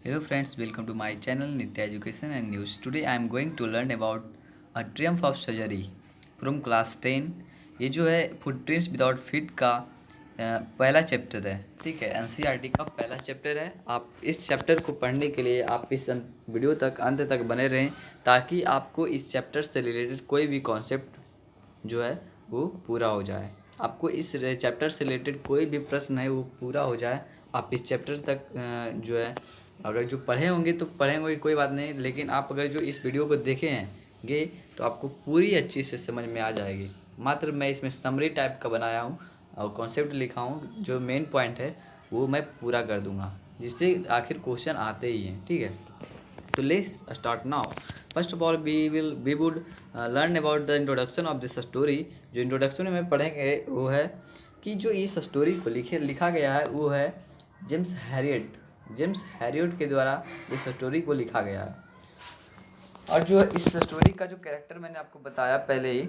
Hello friends, welcome to my channel Nitya Education and News. Today I am going to learn about a triumph of surgery from class 10। ये जो है footprints without feet का पहला chapter है। ठीक है, NCERT का पहला चैप्टर है। आप इस चैप्टर को पढ़ने के लिए आप इस वीडियो तक अंत तक बने रहें ताकि आपको इस चैप्टर से रिलेटेड कोई भी कॉन्सेप्ट जो है वो पूरा हो जाए। आपको इस चैप्टर से रिलेटेड कोई भी प्रश्न है वो पूरा हो जाए। आप इस चैप्टर तक जो है अगर जो पढ़े होंगे तो पढ़े होंगे कोई बात नहीं, लेकिन आप अगर जो इस वीडियो को देखे हैं तो आपको पूरी अच्छी से समझ में आ जाएगी। मात्र मैं इसमें समरी टाइप का बनाया हूँ और कॉन्सेप्ट लिखा हूँ, जो मेन पॉइंट है वो मैं पूरा कर दूँगा, जिससे आखिर क्वेश्चन आते ही हैं। ठीक है, तो let's start now. First of all we would learn about the introduction of this story. जो इंट्रोडक्शन में पढ़ेंगे वो है कि जो इस स्टोरी को लिखा गया है वो है जेम्स हैरियट के द्वारा इस स्टोरी को लिखा गया है। और जो इस स्टोरी का जो कैरेक्टर मैंने आपको बताया पहले ही,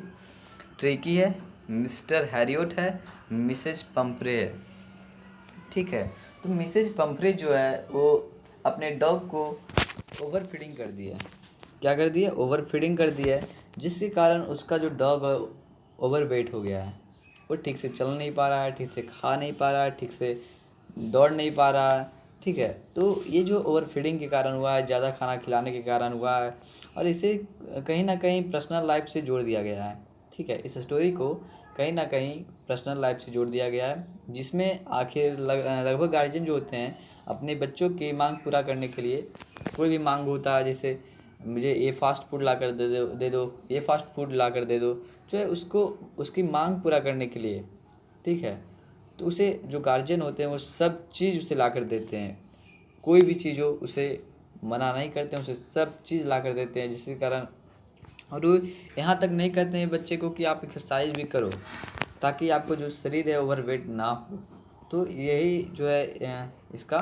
ट्रेकी है, मिस्टर हैरियट है, मिसेज पंपरे है। ठीक है, तो मिसेज पंपरे जो है वो अपने डॉग को ओवर फीडिंग कर दी है। क्या कर दी है? ओवर फीडिंग कर दी है, जिसके कारण उसका जो डॉग है ओवर वेट हो गया है। वो ठीक से चल नहीं पा रहा है, ठीक से खा नहीं पा रहा है, ठीक से दौड़ नहीं पा रहा है। ठीक है, तो ये जो ओवर फीडिंग के कारण हुआ है, ज़्यादा खाना खिलाने के कारण हुआ है, और इसे कहीं ना कहीं पर्सनल लाइफ से जोड़ दिया गया है। ठीक है, इस स्टोरी को कहीं ना कहीं पर्सनल लाइफ से जोड़ दिया गया है, जिसमें आखिर लगभग गार्जियन जो होते हैं अपने बच्चों की मांग पूरा करने के लिए, कोई भी मांग होता है, जैसे मुझे ये फास्ट फूड ला कर दे दो, ये फास्ट फूड ला कर दे दो, जो है उसको उसकी मांग पूरा करने के लिए, ठीक है, तो उसे जो गार्जियन होते हैं वो सब चीज़ उसे ला कर देते हैं। कोई भी चीज़ हो उसे मना नहीं करते हैं, उसे सब चीज़ ला कर देते हैं, जिसके कारण, और वो यहाँ तक नहीं कहते हैं बच्चे को कि आप एक्सरसाइज भी करो ताकि आपको जो शरीर है ओवरवेट ना हो। तो यही जो है इसका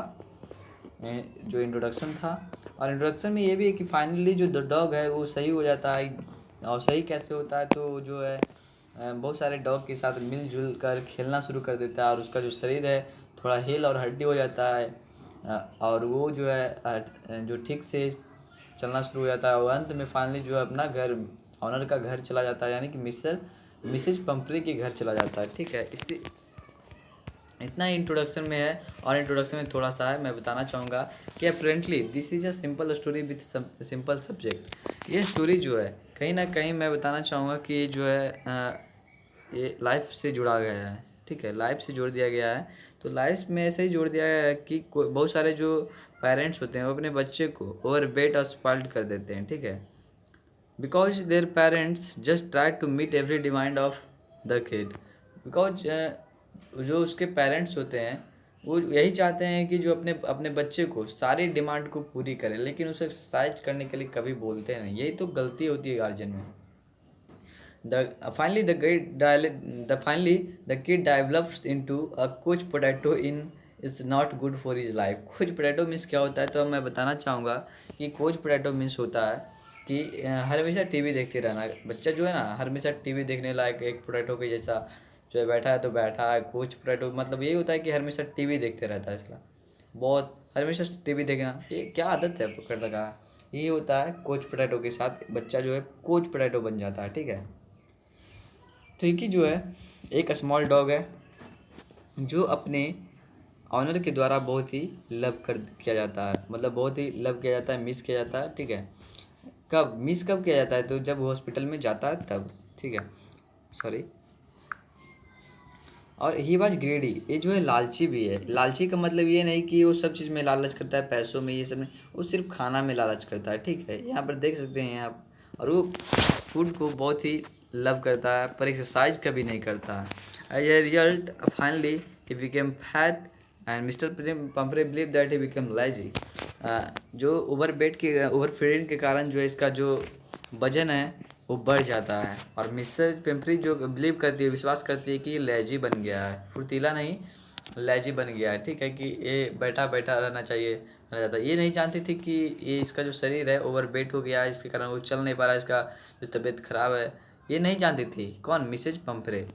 जो इंट्रोडक्शन था। और इंट्रोडक्शन में ये भी है कि फाइनली जो डॉग है वो सही हो जाता है। और सही कैसे होता है? तो जो है बहुत सारे डॉग के साथ मिलजुल कर खेलना शुरू कर देता है और उसका जो शरीर है थोड़ा हिल और हड्डी हो जाता है। और वो जो है जो ठीक से चलना शुरू हो जाता है और अंत में फाइनली जो है अपना घर, ऑनर का घर चला जाता है, यानी कि मिसेज पंपरी के घर चला जाता है। ठीक है, इससे इतना ही इंट्रोडक्शन में है। और इंट्रोडक्शन में थोड़ा सा है, मैं बताना चाहूँगा कि apparently this is a simple story with simple subject. ये स्टोरी जो है कहीं ना कहीं मैं बताना चाहूँगा कि ये जो है ये लाइफ से जुड़ा गया है। ठीक है, लाइफ से जोड़ दिया गया है। तो लाइफ में ऐसे ही जोड़ दिया गया है कि बहुत सारे जो पेरेंट्स होते हैं वो अपने बच्चे को ओवर वेट और स्पॉइल्ड कर देते हैं। ठीक है, because their parents just try to meet every demand of the kid. Because जो उसके पेरेंट्स होते हैं वो यही चाहते हैं कि जो अपने अपने बच्चे को सारी डिमांड को पूरी करें, लेकिन उसे एक्सरसाइज करने के लिए कभी बोलते नहीं। यही तो गलती होती है गार्जियन में। The kid develops into a couch potato in is not good for his life। couch potato means क्या होता है? तो मैं बताना चाहूँगा कि couch potato मीन्स होता है कि हर हमेशा टीवी देखते रहना। बच्चा जो है ना हर हमेशा टीवी देखने लायक, एक पोटैटो के जैसा जो है बैठा है तो बैठा है। couch potato मतलब यही होता है कि हर हमेशा टीवी देखते रहता है। इसका बहुत हर हमेशा टीवी देखना ये क्या आदत है पकड़ लगा है। यही होता है कोच पोटैटो के साथ, बच्चा जो है कोच पोटैटो बन जाता है। ठीक है, ट्रिकी जो है एक स्मॉल डॉग है जो अपने ऑनर के द्वारा बहुत ही लव कर किया जाता है, मतलब बहुत ही लव किया जाता है, मिस किया जाता है। ठीक है, कब किया जाता है? तो जब हॉस्पिटल में जाता है तब। ठीक है, सॉरी। और ही वॉज ग्रेडी, ये जो है लालची भी है। लालची का मतलब ये नहीं कि वो सब चीज़ में लालच करता है, पैसों में ये सब नहीं, वो सिर्फ खाना में लालच करता है। ठीक है, यहाँ पर देख सकते हैं आप। और वो फूड को बहुत ही लव करता है पर एक्सरसाइज कभी नहीं करता है। As a result finally he became fat and Mr Pumphrey believe that he became lazy. जो ओवर फीडिंग के कारण जो है इसका जो वजन है वो बढ़ जाता है। और मिसेज पिम्परी जो बिलीव करती है, विश्वास करती है कि ये लेजी बन गया है, फुर्तीला नहीं लेजी बन गया है। ठीक है, कि ये बैठा बैठा रहना चाहिए रह जाता है। ये नहीं जानती थी कि ये इसका जो शरीर है ओवर वेट हो गया है, इसके कारण वो चल नहीं पा रहा है, इसका जो तबीयत खराब है, ये नहीं जानती थी। कौन? मिसेज पंपरे।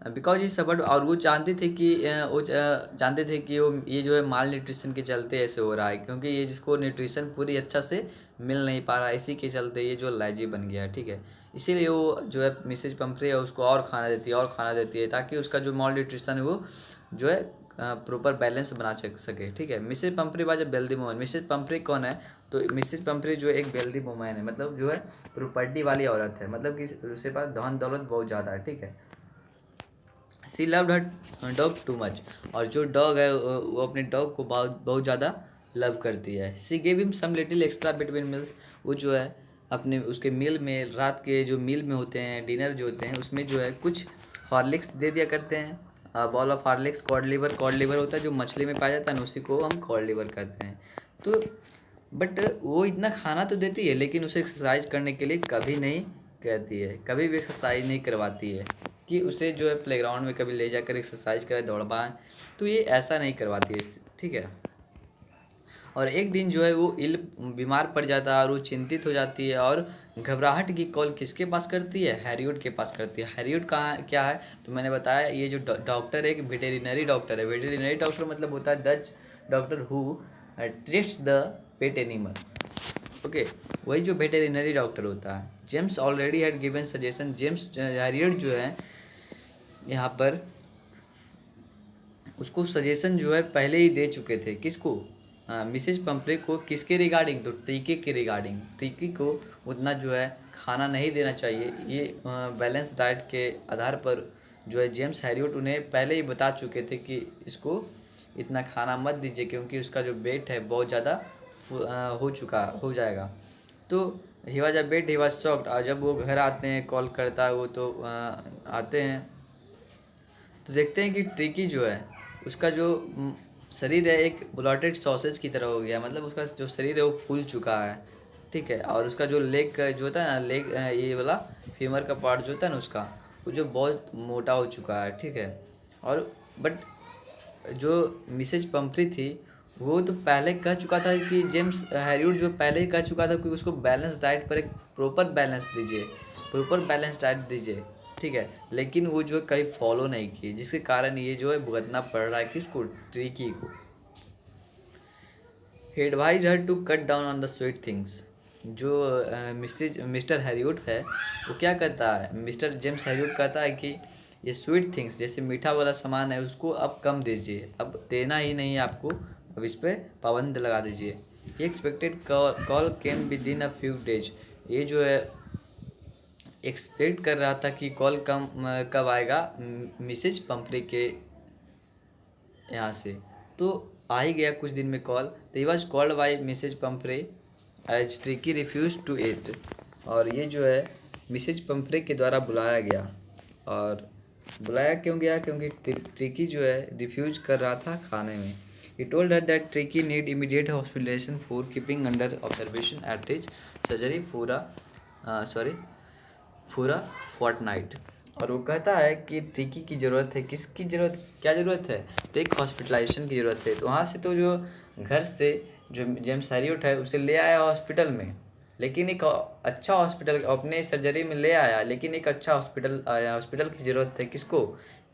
बिकॉज ये सफर्ड, और वो जानते थे कि जानते थे कि वो ये जो है माल न्यूट्रिशन के चलते ऐसे हो रहा है, क्योंकि ये जिसको न्यूट्रिशन पूरी अच्छा से मिल नहीं पा रहा है, इसी के चलते ये जो लैजी बन गया है, ठीक है। इसीलिए वो जो है मिसेज पंफ्रे है उसको और खाना देती है और खाना देती है, ताकि उसका जो माल न्यूट्रिशन है वो जो है प्रॉपर बैलेंस बना सके, ठीक है। Mrs Pumphrey was a wealthy woman. Mrs Pumphrey कौन है? तो मिसेज पंफ्रे जो एक वेल्दी वुमन है, मतलब जो है प्रॉपर्टी वाली औरत है, मतलब कि उसके पास धन दौलत बहुत ज़्यादा है, ठीक है। She loved her dog too much. और जो डॉग है वो अपने डॉग को बहुत बहुत ज़्यादा लव करती है। She gave him some little extra between meals. वो जो है अपने उसके मील में, रात के जो मील में होते हैं, डिनर जो होते हैं, उसमें जो है कुछ हॉर्लिक्स दे दिया करते हैं। Ball of Horlicks. Cod liver होता है जो मछली में पाया जाता है ना, उसी को हम कॉड लिवर कहते हैं। तो बट वो इतना खाना तो देती है, लेकिन उसे एक्सरसाइज करने के लिए कभी नहीं कहती है, कभी भी एक्सरसाइज नहीं करवाती है कि उसे जो है प्लेग्राउंड में कभी ले जाकर एक्सरसाइज कराए, दौड़वाएं, तो ये ऐसा नहीं करवाती है, ठीक है। और एक दिन जो है वो बीमार पड़ जाता है और वो चिंतित हो जाती है, और घबराहट की कॉल किसके पास करती है? हैरियट के पास करती है। हैरियट कहाँ क्या है? तो मैंने बताया ये जो डॉक्टर है, एक वेटेरिनरी डॉक्टर है। वेटेरिनरी डॉक्टर मतलब होता है the doctor who treats the pet animal, okay. वही जो वेटेरिनरी डॉक्टर होता है। James already had given suggestion. James Harriet जो है यहाँ पर उसको सजेशन जो है पहले ही दे चुके थे। किसको? मिसेज पंफ्रे को। किसके रिगार्डिंग? तो टीके के रिगार्डिंग। टीके को उतना जो है खाना नहीं देना चाहिए। ये बैलेंस डाइट के आधार पर जो है जेम्स हैरियट उन्हें पहले ही बता चुके थे कि इसको इतना खाना मत दीजिए, क्योंकि उसका जो वेट है बहुत ज़्यादा हो जाएगा। तो he was a bet, he was shocked. और जब वो घर आते हैं, कॉल करता है वो, तो आते हैं तो देखते हैं कि ट्रिकी जो है उसका जो शरीर है एक ब्लॉटेड सॉसेज की तरह हो गया, मतलब उसका जो शरीर है वो फूल चुका है, ठीक है। और उसका जो लेग जो होता है ना, लेग ये वाला फीमर का पार्ट जो होता है ना उसका, वो जो बहुत मोटा हो चुका है, ठीक है। और बट जो मिसेज पंफ्री थी वो तो पहले कह चुका था कि जेम्स हैरियट जो पहले ही कह चुका था कि उसको बैलेंस डाइट पर एक प्रॉपर बैलेंस डाइट दीजिए, ठीक है। लेकिन वो जो कहीं फॉलो नहीं किए, जिसके कारण ये जो है भुगतना पड़ रहा है किसको? ट्रिकी को। He advised her to cut down on the sweet things. जो मिस्टर हैरियट है वो क्या कहता है? मिस्टर जेम्स हैरियट कहता है कि ये स्वीट थिंग्स जैसे मीठा वाला सामान है उसको अब कम दीजिए, अब देना ही नहीं है आपको, अब इस पर पाबंद लगा दीजिए। ये expected call came with in a few days. ये जो है एक्सपेक्ट कर रहा था कि कॉल कब आएगा मिसेज पंफ्रे के यहाँ से, तो आ ही गया कुछ दिन में कॉल। तो he was called by Mrs Pumphrey as Tricki refuse to eat. और ये जो है मिसेज पंफ्रे के द्वारा बुलाया गया। और बुलाया क्यों गया? क्योंकि ट्रिकी जो है रिफ्यूज कर रहा था खाने में। He told her that Tricki need immediate hospitalisation for keeping under observation at his surgery for a fortnight. और वो कहता है कि ट्रिकी की ज़रूरत है। किसकी ज़रूरत? क्या ज़रूरत है? तो एक हॉस्पिटलाइजेशन की ज़रूरत है। तो वहाँ से तो जो घर से जो जेम्स हैरियट है उसे ले आया हॉस्पिटल में, लेकिन एक अच्छा हॉस्पिटल अपने सर्जरी में ले आया, लेकिन एक अच्छा हॉस्पिटल की ज़रूरत है। किसको?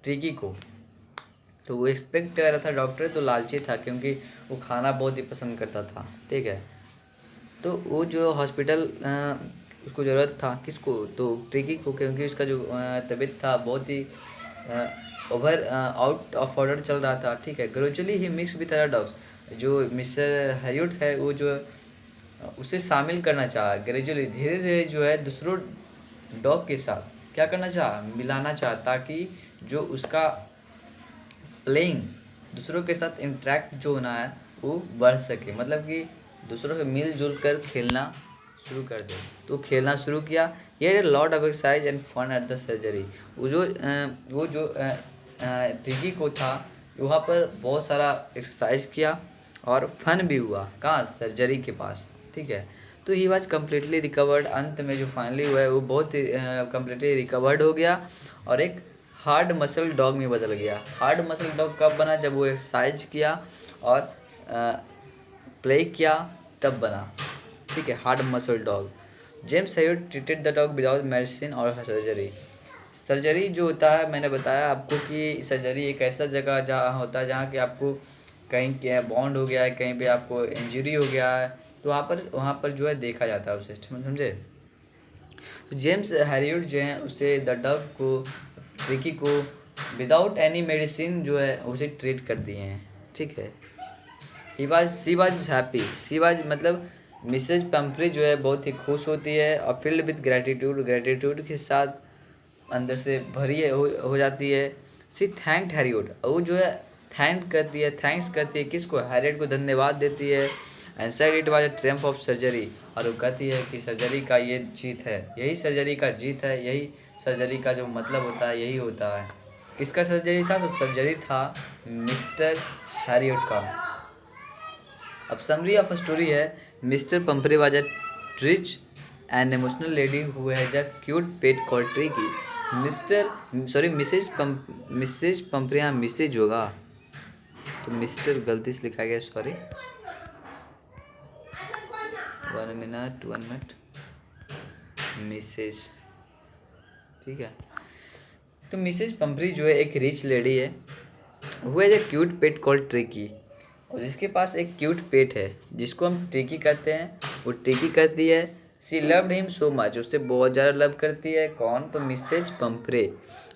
ट्रिकी को। तो वो एक्सपेक्ट कर रहा था, डॉक्टर तो लालची था क्योंकि वो खाना बहुत ही पसंद करता था, ठीक है। तो वो जो हॉस्पिटल उसको ज़रूरत था। किसको? तो ट्रिकी को, क्योंकि उसका जो तबीयत था बहुत ही ओवर आउट ऑफ ऑर्डर चल रहा था, ठीक है। Gradually he mix with other dogs. जो मिस्टर हैरियट है वो जो उसे शामिल करना चाहा, ग्रेजुअली धीरे धीरे जो है दूसरों डॉग के साथ क्या करना चाहा? मिलाना चाहा, ताकि जो उसका प्लेइंग दूसरों के साथ इंटरेक्ट जो होना है वो बढ़ सके, मतलब कि दूसरों से मिलजुल कर खेलना शुरू कर दे। तो खेलना शुरू किया। ये lot of exercise and fun at the surgery. वो जो ट्रिकी को था वहाँ पर बहुत सारा एक्सरसाइज किया और फन भी हुआ। कहाँ? सर्जरी के पास, ठीक है। तो ही वॉज कम्प्लीटली रिकवर्ड। अंत में जो फाइनली हुआ है वो बहुत ही कम्प्लीटली रिकवर्ड हो गया और एक हार्ड मसल डॉग में बदल गया। हार्ड मसल डॉग कब बना? जब वो एक्सरसाइज किया और प्ले किया तब बना, ठीक है, hard muscle dog. James Harriet treated the dog without medicine और सर्जरी। सर्जरी जो होता है, मैंने बताया आपको कि सर्जरी एक ऐसा जगह जहाँ होता है जहाँ कि आपको कहीं क्या बॉन्ड हो गया है, कहीं पे आपको इंजरी हो गया है, तो वहाँ पर जो है देखा जाता है उसे, समझे। तो जेम्स हैरियट जो है उसे द डग को, ट्रिकी को विदाउट एनी मेडिसिन जो है उसे ट्रीट कर दिए हैं, ठीक है। सी वाज हैप्पी, सी वाज मतलब मिसेज पंफ्री जो है बहुत ही खुश होती है और फील्ड विद ग्रेटिट्यूड, ग्रेटिट्यूड के साथ अंदर से भरी हो जाती है। सी थैंक्ड हैरियट, वो जो है थैंक करती है, थैंक्स करती है किसको, हैरियट को धन्यवाद देती है। And said it was a triumph of surgery, और वो कहती है कि सर्जरी का ये जीत है, यही सर्जरी का जीत है, यही सर्जरी का जो मतलब होता है यही होता है। किसका सर्जरी था, तो सर्जरी था मिस्टर हैरियट का। अब समरी ऑफ स्टोरी है, Mr Pumphrey was a rich and emotional lady who has a cute pet called Tricki. Mrs Pumphrey, यहाँ मिसेज होगा तो मिस्टर गलती से लिखा गया, सॉरी, 1 मिनट, मिसेज, ठीक है। तो मिसेज पंपरी जो है एक रिच लेडी है, who has a cute pet called tricky, और जिसके पास एक क्यूट पेट है जिसको हम ट्रिकी कहते हैं, वो ट्रिकी कहती है। She loved him so much, उससे बहुत ज़्यादा लव करती है, कौन, तो Mrs Pumphrey,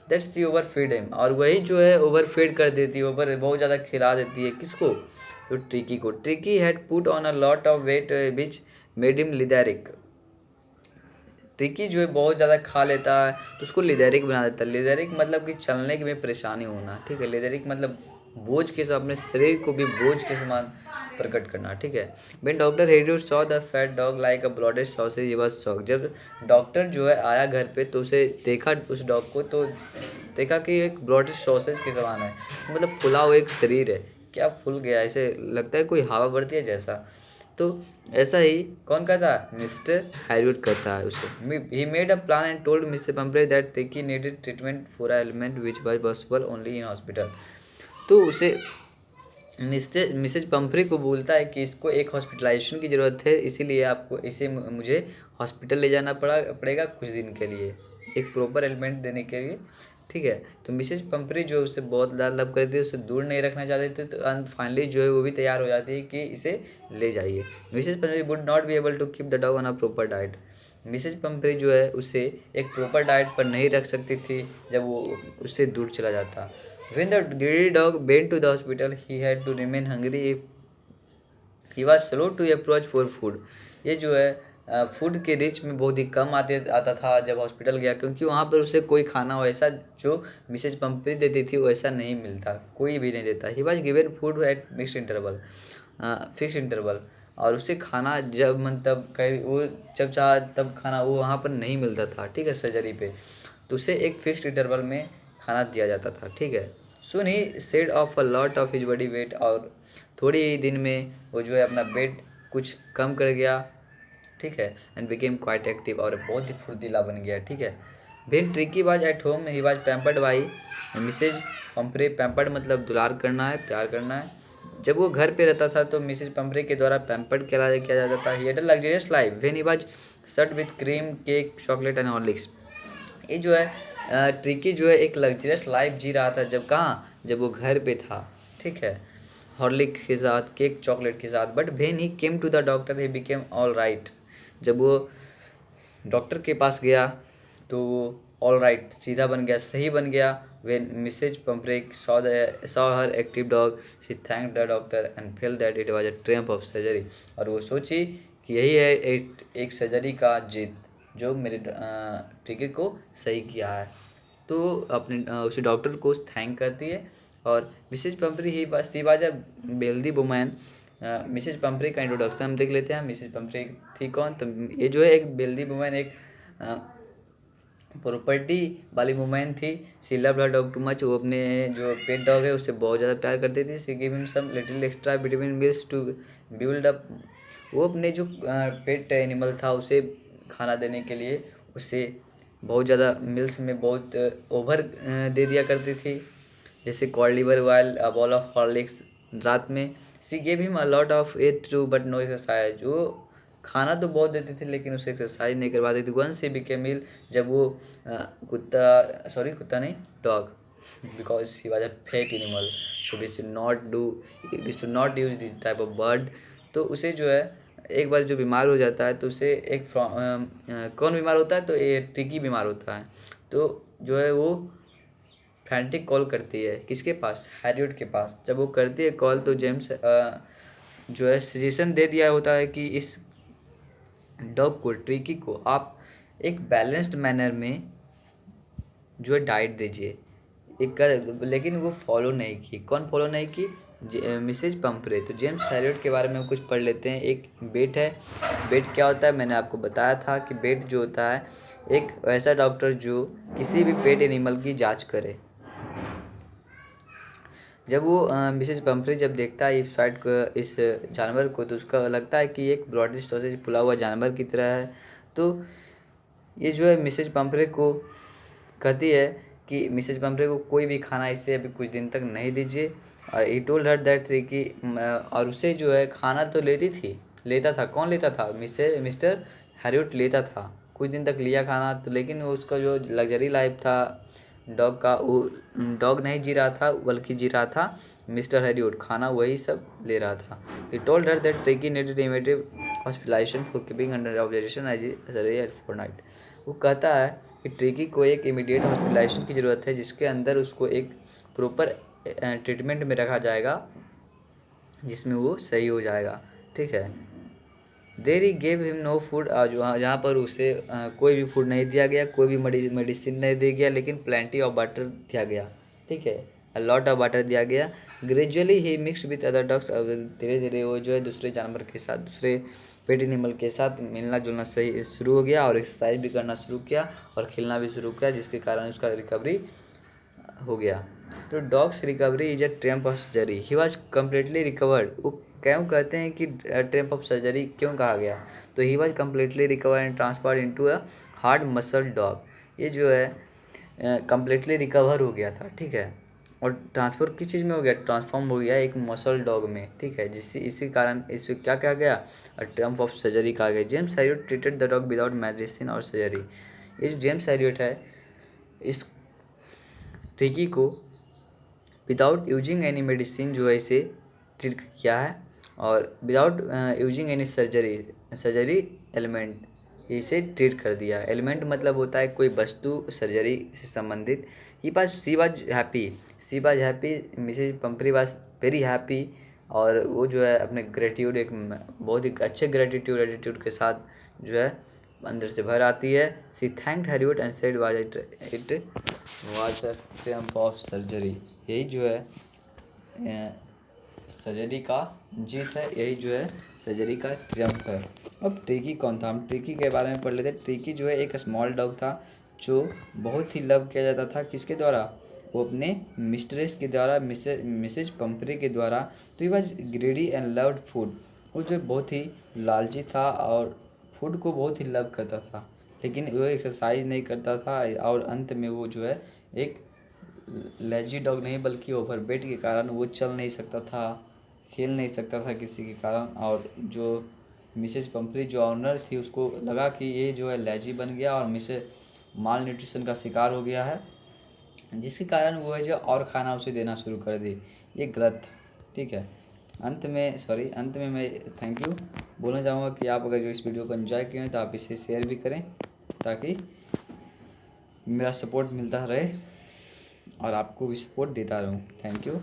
that she over feed him, और वही जो है ओवर फीड कर देती है, ओवर बहुत ज़्यादा खिला देती है, किसको, तो ट्रिकी को। Tricki had put on a lot of weight which made him lethargic, Tricki जो है बहुत ज़्यादा खा लेता है तो उसको लिथेरिक बना देता है। लिथेरिक मतलब कि चलने में परेशानी होना, ठीक है। लिथेरिक मतलब बोझ के साथ, अपने शरीर को भी बोझ के समान प्रकट करना, ठीक है। When doctor Harriet saw the fat dog like a ब्लॉडेड sausage he was shocked, जब डॉक्टर जो है आया घर पे तो उसे देखा, उस डॉग को तो देखा कि एक ब्लॉडेड सॉसेज के समान है, मतलब फुला हुआ एक शरीर है, क्या फूल गया, ऐसे लगता है कोई हवा भरती है जैसा। तो ऐसा ही कौन कहता है, मिस्टर हैरियट कहता है उसे। He made a plan and told Mr Pumphrey that Tricki needed treatment for a ailment which was possible only in hospital. तो उसे मिसेज पंपरे को बोलता है कि इसको एक हॉस्पिटलाइजेशन की ज़रूरत है, इसीलिए आपको इसे मुझे हॉस्पिटल ले जाना पड़ेगा कुछ दिन के लिए, एक प्रॉपर एलिमेंट देने के लिए, ठीक है। तो मिसेज पंपरे जो उससे बहुत ज़्यादा लव करती है, उसे दूर नहीं रखना चाहते थे, तो फाइनली जो है वो भी तैयार हो जाती है कि इसे ले जाइए। Mrs Pumphrey would not be able to keep the dog on a proper diet, Mrs Pumphrey जो है उसे एक प्रॉपर डाइट पर नहीं रख सकती थी जब वो उससे दूर चला जाता। When the greedy dog went to the hospital, he had to remain hungry if he was slow to approach for food. ये जो है फूड के रिच में बहुत ही कम आता था जब हॉस्पिटल गया, क्योंकि वहाँ पर उसे कोई खाना वैसा जो मिसेज पंपरी देती थी वैसा नहीं मिलता, कोई भी नहीं देता। He was given food at fix interval, और उसे खाना जब मन तब कहीं वो जब चाह तब खाना वो वहाँ पर नहीं मिलता था, ठीक है, सर्जरी पे, तो उसे एक फिक्स्ड इंटरवल में खाना दिया जाता था, ठीक है। Soon he shed off a lot of his body weight, और थोड़ी ही दिन में वो जो है अपना वेट कुछ कम कर गया, ठीक है। एंड बिकेम क्वाइट एक्टिव, और बहुत ही फुर्तीला बन गया, ठीक है। When Tricki was at home he was pampered by Mrs Pumphrey, pampered मतलब दुलार करना है, प्यार करना है। जब वो घर पे रहता था तो मिसेज पंपरे के द्वारा पैम्पर्ड किया जाता था। He had a luxurious life when he was served with cream, cake, chocolate and Horlicks. ये जो है ट्रिकी जो है एक लग्जरियस लाइफ जी रहा था, जब कहाँ, जब वो घर पे था, ठीक है, हॉर्लिक्स के साथ, केक, चॉकलेट के साथ। But when he came to the doctor he became all right, जब वो डॉक्टर के पास गया तो वो ऑल राइट, सीधा बन गया, सही बन गया। When Mrs Pumphrey saw her active dog, she thanked the doctor and felt that it was a triumph of surgery, और वो सोची कि यही है एक सर्जरी का जीत जो मेरे टिकट को सही किया है। तो अपने उसे डॉक्टर को थैंक करती है। और मिसेज पंपरी ही बस she was a wealthy woman. Mrs Pumphrey का इंट्रोडक्शन हम देख लेते हैं। मिसेज पंपरी थी कौन, तो ये जो है एक वेल्दी वुमैन, एक प्रॉपर्टी वाली वुमैन थी। She loved her dog too much, वो अपने जो पेट डॉग है उससे बहुत ज़्यादा प्यार करती थी। She give him some little extra vitamin meals to build up, वो अपने जो पेट एनिमल था उसे खाना देने के लिए उसे बहुत ज़्यादा मिल्स में बहुत ओवर दे दिया करती थी, जैसे cod liver oil, a ball of Horlicks रात में। She gave him a lot of eat too but no exercise, वो खाना तो बहुत देती थी लेकिन उसे एक्सरसाइज नहीं करवाती थी। वंस ही बिकेम इल, जब वो कुत्ता नहीं, dog, because she was a fat animal, so we should not use this type of bird. तो उसे जो है एक बार जो बीमार हो जाता है तो उसे कौन बीमार होता है, तो ये टिकी बीमार होता है। तो जो है वो फ्रैंटिक कॉल करती है किसके पास, हैरियट के पास। जब वो करती है कॉल तो जेम्स जो है सजेशन दे दिया होता है कि इस डॉग को, ट्रिकी को आप एक बैलेंस्ड मैनर में जो है डाइट दीजिए। लेकिन वो फॉलो नहीं की। कौन फॉलो नहीं की, मिसेज पंपरे। तो जेम्स हैरियट के बारे में हम कुछ पढ़ लेते हैं। एक बेट है। बेट क्या होता है, मैंने आपको बताया था कि बेट जो होता है एक ऐसा डॉक्टर जो किसी भी पेट एनिमल की जांच करे। जब वो मिसेज पंपरे जब देखता है इस जानवर को, तो उसका लगता है कि एक ब्रॉडली सॉसेज फुला हुआ जानवर की तरह है। तो ये जो है मिसेज पंपरे को कहती है कि मिसेज पंपरे को कोई भी खाना इससे अभी कुछ दिन तक नहीं दीजिए। और ही टोल्ड हर दैट कि और उसे जो है खाना तो लेता था। कौन लेता था, मिस्टर हैरियट लेता था। कुछ दिन तक लिया खाना तो, लेकिन उसका जो लग्जरी लाइफ था डॉग का, वो डॉग नहीं जी रहा था बल्कि जी रहा था मिस्टर हैरियट, खाना वही सब ले रहा था। He told her that Tricki needed immediate hospitalisation for keeping under observation as at fortnight. वो कहता है कि ट्रिकी को एक इमीडिएट हॉस्पिटलाइजेशन की ज़रूरत है, जिसके अंदर उसको एक प्रॉपर ट्रीटमेंट में रखा जाएगा, जिसमें वो सही हो जाएगा। ठीक है। There he gave him no food, जहाँ पर उसे कोई भी फूड नहीं दिया गया, कोई भी मेडिसिन नहीं दिया गया, लेकिन प्लेंटी ऑफ वाटर दिया गया। ठीक है, अ लॉट ऑफ वाटर दिया गया। Gradually he mixed with other dogs, धीरे धीरे वो जो है दूसरे जानवर के साथ, दूसरे पेट एनिमल के साथ मिलना जुलना सही शुरू हो गया, और एक्सरसाइज भी करना शुरू किया और खेलना भी शुरू किया, जिसके कारण उसका रिकवरी हो गया। तो dogs recovery is a Trump of surgery, he was completely recovered. वो क्यों कहते हैं कि ट्रम्प ऑफ सर्जरी क्यों कहा गया, तो he was completely recovered and transfer into a hard muscle dog. ये जो है कम्प्लीटली रिकवर हो गया था। ठीक है, और ट्रांसफ़र किस चीज़ में हो गया, ट्रांसफॉर्म हो गया एक मसल डॉग में। ठीक है, जिससे इसी कारण इसे क्या कहा गया, ट्रम्प ऑफ सर्जरी कहा गया। James Harriet treated the dog without medicine और सर्जरी। ये जो जेम्स हैरियट है, इस ट्रिकी को विदाउट यूजिंग एनी मेडिसिन जो है इसे ट्रीट किया है, और without using any surgery element इसे ट्रीट कर दिया। एलिमेंट मतलब होता है कोई वस्तु, सर्जरी से संबंधित। She was happy, Mrs Pumphrey was very happy. और वो जो है अपने ग्रेटिट्यूड, एक बहुत ही अच्छे ग्रेटिट्यूड एटीट्यूड के साथ जो है अंदर से भर आती है। She thanked Herriot and said it was a triumph of surgery. यही जो है सर्जरी का जीत है, यही जो है सर्जरी का ट्रियम्फ है। अब ट्रिकी कौन था, हम ट्रिकी के बारे में पढ़ लेते। ट्रिकी जो है एक स्मॉल डॉग था जो बहुत ही लव किया जाता था। किसके द्वारा, वो अपने मिस्ट्रेस के द्वारा, मिसेज पंपरे के द्वारा। तो he was ग्रेडी and loved food. वो जो बहुत ही लालची था और फूड को बहुत ही लव करता था, लेकिन वो एक्सरसाइज नहीं करता था, और अंत में वो जो है एक लेजी डॉग नहीं बल्कि ओवरवेट के कारण वो चल नहीं सकता था, खेल नहीं सकता था किसी के कारण। और जो मिसेज पंपरी जो ऑनर थी, उसको लगा कि ये जो है लेजी बन गया और माल न्यूट्रिशन का शिकार हो गया है, जिसके कारण वो है जो और खाना उसे देना शुरू कर दी। ये गलत था। ठीक है, अंत में मैं थैंक यू बोलना चाहूँगा कि आप अगर जो इस वीडियो को एंजॉय किए तो आप इसे शेयर भी करें, ताकि मेरा सपोर्ट मिलता रहे और आपको भी सपोर्ट देता रहूँ। Thank you.